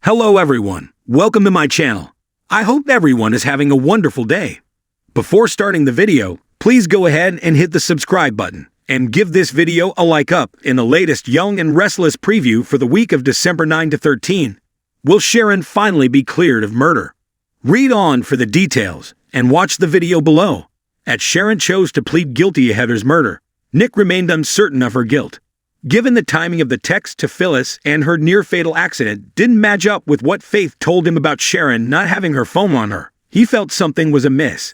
Hello everyone, welcome to my channel. I hope everyone is having a wonderful day. Before starting the video, please go ahead and hit the subscribe button and give this video a like up. In the latest Young and Restless preview for the week of December 9 to 13, will Sharon finally be cleared of murder? Read on for the details and watch the video below. As Sharon chose to plead guilty to Heather's murder, Nick remained uncertain of her guilt. Given the timing of the text to Phyllis and her near-fatal accident didn't match up with what Faith told him about Sharon not having her phone on her, he felt something was amiss.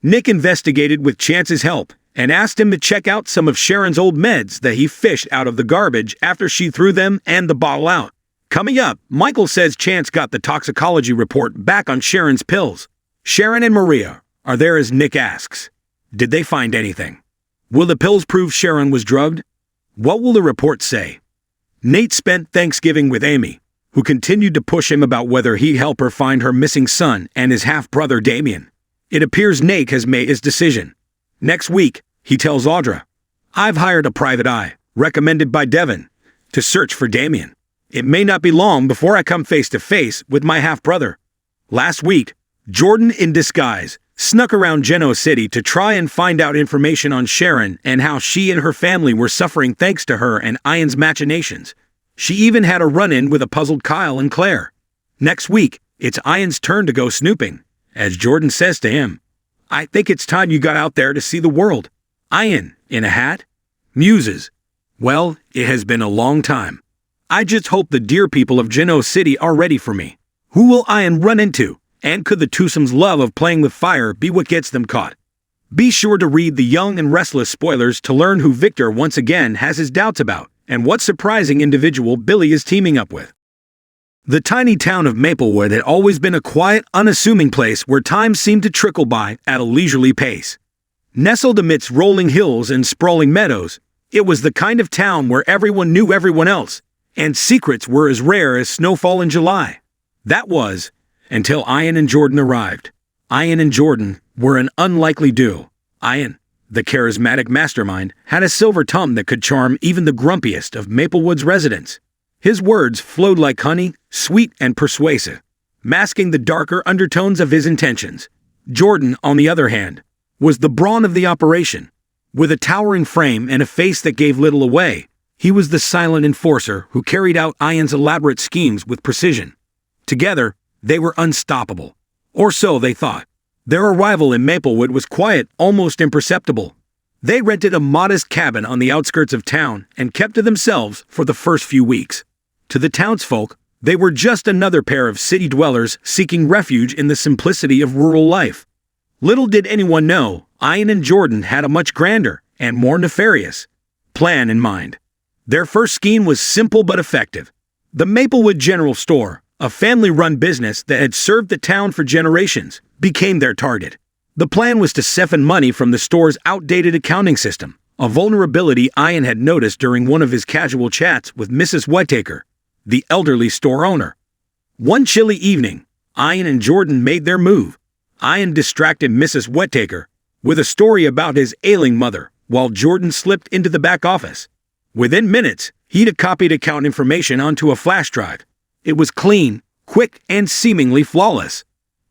Nick investigated with Chance's help and asked him to check out some of Sharon's old meds that he fished out of the garbage after she threw them and the bottle out. Coming up, Michael says Chance got the toxicology report back on Sharon's pills. Sharon and Maria are there as Nick asks. Did they find anything? Will the pills prove Sharon was drugged? What will the report say? Nate spent Thanksgiving with Amy, who continued to push him about whether he'd help her find her missing son and his half-brother Damien. It appears Nate has made his decision. Next week, he tells Audra, "I've hired a private eye, recommended by Devin, to search for Damien. It may not be long before I come face-to-face with my half-brother." Last week, Jordan in disguise snuck around Genoa City to try and find out information on Sharon and how she and her family were suffering thanks to her and Ian's machinations. She even had a run-in with a puzzled Kyle and Claire. Next week, it's Ian's turn to go snooping, as Jordan says to him, "I think it's time you got out there to see the world." Ian, in a hat, muses, "Well, it has been a long time. I just hope the dear people of Genoa City are ready for me. Who will Ian run into? And could the twosomes' love of playing with fire be what gets them caught?" Be sure to read the Young and Restless spoilers to learn who Victor once again has his doubts about and what surprising individual Billy is teaming up with. The tiny town of Maplewood had always been a quiet, unassuming place where time seemed to trickle by at a leisurely pace. Nestled amidst rolling hills and sprawling meadows, it was the kind of town where everyone knew everyone else, and secrets were as rare as snowfall in July. That was, until Ian and Jordan arrived. Ian and Jordan were an unlikely duo. Ian, the charismatic mastermind, had a silver tongue that could charm even the grumpiest of Maplewood's residents. His words flowed like honey, sweet and persuasive, masking the darker undertones of his intentions. Jordan, on the other hand, was the brawn of the operation. With a towering frame and a face that gave little away, he was the silent enforcer who carried out Ian's elaborate schemes with precision. Together, they were unstoppable. Or so they thought. Their arrival in Maplewood was quiet, almost imperceptible. They rented a modest cabin on the outskirts of town and kept to themselves for the first few weeks. To the townsfolk, they were just another pair of city dwellers seeking refuge in the simplicity of rural life. Little did anyone know, Ian and Jordan had a much grander and more nefarious plan in mind. Their first scheme was simple but effective. The Maplewood General Store, a family-run business that had served the town for generations, became their target. The plan was to siphon money from the store's outdated accounting system, a vulnerability Ian had noticed during one of his casual chats with Mrs. Whittaker, the elderly store owner. One chilly evening, Ian and Jordan made their move. Ian distracted Mrs. Whittaker with a story about his ailing mother, while Jordan slipped into the back office. Within minutes, he'd have copied account information onto a flash drive. It was clean, quick, and seemingly flawless.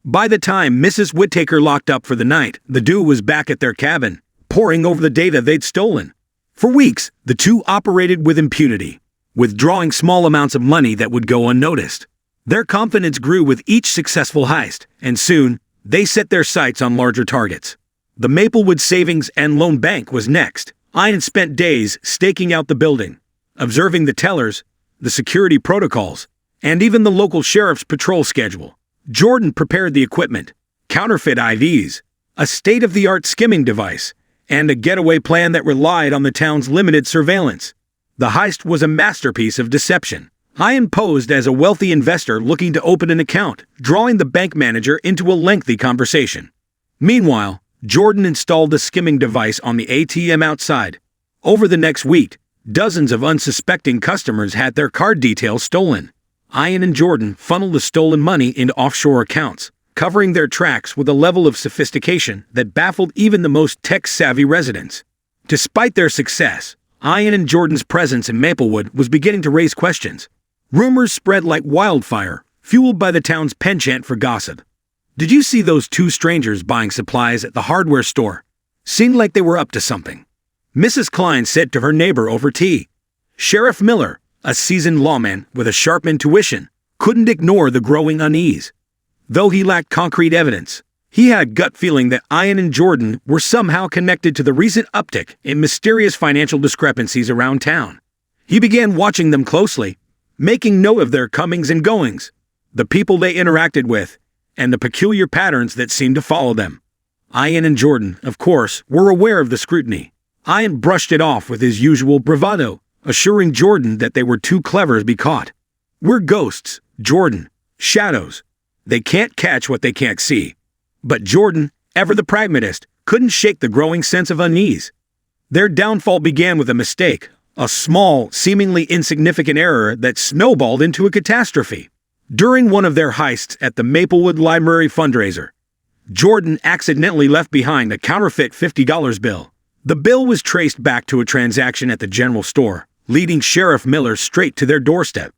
By the time Mrs. Whittaker locked up for the night, the duo was back at their cabin, poring over the data they'd stolen. For weeks, the two operated with impunity, withdrawing small amounts of money that would go unnoticed. Their confidence grew with each successful heist, and soon, they set their sights on larger targets. The Maplewood Savings and Loan Bank was next. Ian spent days staking out the building, observing the tellers, the security protocols, and even the local sheriff's patrol schedule. Jordan prepared the equipment, counterfeit IVs, a state-of-the-art skimming device, and a getaway plan that relied on the town's limited surveillance. The heist was a masterpiece of deception. Ian posed as a wealthy investor looking to open an account, drawing the bank manager into a lengthy conversation. Meanwhile, Jordan installed the skimming device on the ATM outside. Over the next week, dozens of unsuspecting customers had their card details stolen. Ian and Jordan funneled the stolen money into offshore accounts, covering their tracks with a level of sophistication that baffled even the most tech-savvy residents. Despite their success, Ian and Jordan's presence in Maplewood was beginning to raise questions. Rumors spread like wildfire, fueled by the town's penchant for gossip. "Did you see those two strangers buying supplies at the hardware store? Seemed like they were up to something," Mrs. Klein said to her neighbor over tea. Sheriff Miller, a seasoned lawman with a sharp intuition, couldn't ignore the growing unease. Though he lacked concrete evidence, he had a gut feeling that Ian and Jordan were somehow connected to the recent uptick in mysterious financial discrepancies around town. He began watching them closely, making note of their comings and goings, the people they interacted with, and the peculiar patterns that seemed to follow them. Ian and Jordan, of course, were aware of the scrutiny. Ian brushed it off with his usual bravado, assuring Jordan that they were too clever to be caught. "We're ghosts, Jordan, shadows. They can't catch what they can't see." But Jordan, ever the pragmatist, couldn't shake the growing sense of unease. Their downfall began with a mistake, a small, seemingly insignificant error that snowballed into a catastrophe. During one of their heists at the Maplewood Library fundraiser, Jordan accidentally left behind a counterfeit $50 bill. The bill was traced back to a transaction at the general store, leading Sheriff Miller straight to their doorstep.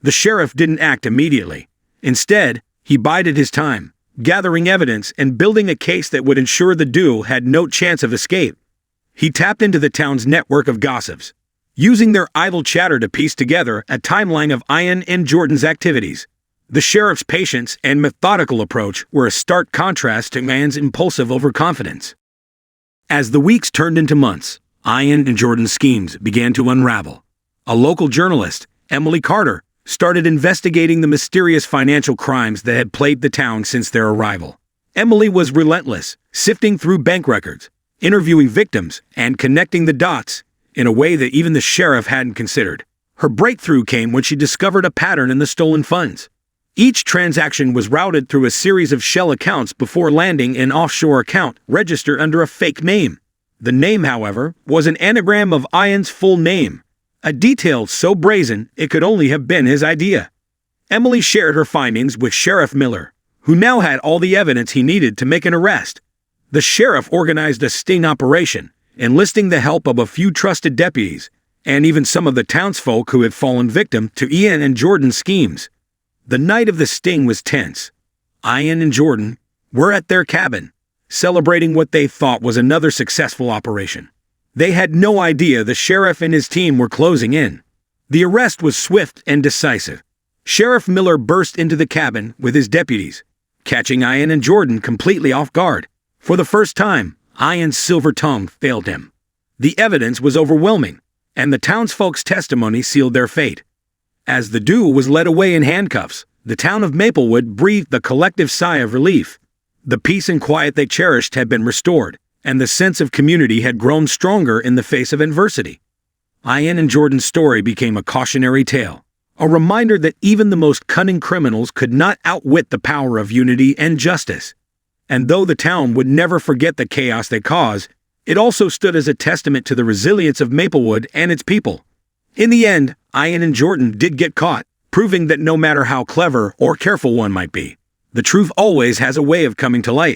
The sheriff didn't act immediately. Instead, he bided his time, gathering evidence and building a case that would ensure the duo had no chance of escape. He tapped into the town's network of gossips, using their idle chatter to piece together a timeline of Ian and Jordan's activities. The sheriff's patience and methodical approach were a stark contrast to Ian's impulsive overconfidence. As the weeks turned into months, Ian and Jordan's schemes began to unravel. A local journalist, Emily Carter, started investigating the mysterious financial crimes that had plagued the town since their arrival. Emily was relentless, sifting through bank records, interviewing victims, and connecting the dots in a way that even the sheriff hadn't considered. Her breakthrough came when she discovered a pattern in the stolen funds. Each transaction was routed through a series of shell accounts before landing in an offshore account registered under a fake name. The name, however, was an anagram of Ian's full name, a detail so brazen it could only have been his idea. Emily shared her findings with Sheriff Miller, who now had all the evidence he needed to make an arrest. The sheriff organized a sting operation, enlisting the help of a few trusted deputies, and even some of the townsfolk who had fallen victim to Ian and Jordan's schemes. The night of the sting was tense. Ian and Jordan were at their cabin, celebrating what they thought was another successful operation. They had no idea the sheriff and his team were closing in. The arrest was swift and decisive. Sheriff Miller burst into the cabin with his deputies, catching Ian and Jordan completely off guard. For the first time, Ian's silver tongue failed him. The evidence was overwhelming, and the townsfolk's testimony sealed their fate. As the duo was led away in handcuffs, the town of Maplewood breathed a collective sigh of relief. The peace and quiet they cherished had been restored, and the sense of community had grown stronger in the face of adversity. Ian and Jordan's story became a cautionary tale, a reminder that even the most cunning criminals could not outwit the power of unity and justice. And though the town would never forget the chaos they caused, it also stood as a testament to the resilience of Maplewood and its people. In the end, Ian and Jordan did get caught, proving that no matter how clever or careful one might be, the truth always has a way of coming to light.